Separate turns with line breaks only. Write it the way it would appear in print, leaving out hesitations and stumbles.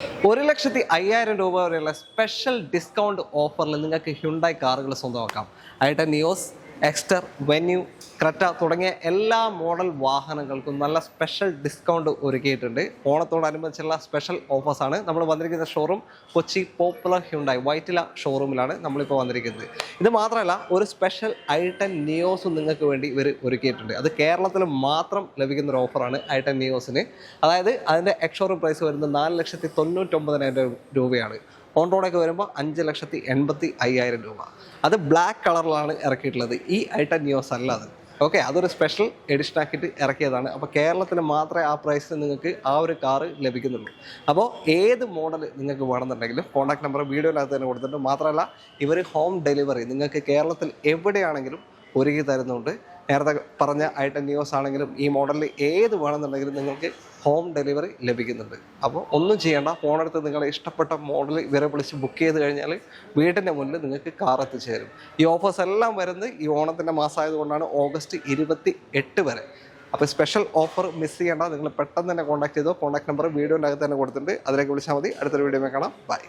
1,50,000 വരെയുള്ള special discount ഓഫറിൽ നിങ്ങൾക്ക് ഹ്യുണ്ടായി കാറുകൾ സ്വന്തമാക്കാം. ആയിട്ട് നിയോസ്, എക്സ്റ്റർ, വെന്യൂ, ക്രെറ്റ തുടങ്ങിയ എല്ലാ മോഡൽ വാഹനങ്ങൾക്കും നല്ല സ്പെഷ്യൽ ഡിസ്കൗണ്ട് ഒരുക്കിയിട്ടുണ്ട്. ഓണത്തോടനുബന്ധിച്ചുള്ള സ്പെഷ്യൽ ഓഫേഴ്സാണ്. നമ്മൾ വന്നിരിക്കുന്ന showroom Kochi Popular Hyundai Vyttila ഷോറൂമിലാണ് നമ്മളിപ്പോൾ വന്നിരിക്കുന്നത്. ഇത് മാത്രമല്ല, ഒരു സ്പെഷ്യൽ i10 നിയോസും നിങ്ങൾക്ക് വേണ്ടി ഇവർ ഒരുക്കിയിട്ടുണ്ട്. അത് കേരളത്തിൽ മാത്രം ലഭിക്കുന്ന ഒരു ഓഫറാണ് i10 നിയോസിന്. അതായത് അതിൻ്റെ എക്സ്-ഷോറൂം പ്രൈസ് വരുന്നത് 4,99,000 രൂപയാണ്. ഓൺ റോഡൊക്കെ വരുമ്പോൾ 5,85,000 രൂപ. അത് ബ്ലാക്ക് കളറിലാണ് ഇറക്കിയിട്ടുള്ളത്. ഈ i10 നിയോസ് അല്ല അത്. ഓക്കെ, അതൊരു സ്പെഷ്യൽ എഡിഷൻ ആക്കിയിട്ട് ഇറക്കിയതാണ്. അപ്പോൾ കേരളത്തിൽ മാത്രമേ ആ പ്രൈസിന് നിങ്ങൾക്ക് ആ ഒരു കാറ് ലഭിക്കുന്നുള്ളൂ. അപ്പോൾ ഏത് മോഡൽ നിങ്ങൾക്ക് വേണമെന്നുണ്ടെങ്കിലും കോൺടാക്ട് നമ്പർ വീഡിയോയിനകത്ത് തന്നെ കൊടുത്തിട്ടുണ്ട്. മാത്രമല്ല, ഇവർ ഹോം ഡെലിവറി നിങ്ങൾക്ക് കേരളത്തിൽ എവിടെയാണെങ്കിലും ഒരുക്കി തരുന്നുണ്ട്. നേരത്തെ പറഞ്ഞ i10 നിയോസ് ആണെങ്കിലും ഈ മോഡലിൽ ഏത് വേണമെന്നുണ്ടെങ്കിലും നിങ്ങൾക്ക് ഹോം ഡെലിവറി ലഭിക്കുന്നുണ്ട്. അപ്പോൾ ഒന്നും ചെയ്യേണ്ട, ഫോണെടുത്ത് നിങ്ങളെ ഇഷ്ടപ്പെട്ട മോഡൽ ഇവരെ വിളിച്ച് ബുക്ക് ചെയ്ത് കഴിഞ്ഞാൽ വീടിൻ്റെ മുന്നിൽ നിങ്ങൾക്ക് കാർ എത്തിച്ചു തരും. ഈ ഓഫേഴ്സ് എല്ലാം വരുന്നത് ഈ ഓണത്തിൻ്റെ മാസമായതുകൊണ്ടാണ് ഓഗസ്റ്റ് 28 വരെ. അപ്പോൾ സ്പെഷ്യൽ ഓഫർ മിസ് ചെയ്യേണ്ട, നിങ്ങൾ പെട്ടെന്ന് തന്നെ കോൺടാക്ട് ചെയ്തോ. കോൺടാക്ട് നമ്പർ വീഡിയോൻ്റെ അകത്ത് തന്നെ കൊടുത്തിട്ടുണ്ട്. അതിലേക്ക് വിളിച്ചാൽ മതി. അടുത്തൊരു വീഡിയോ കാണാം. ബൈ.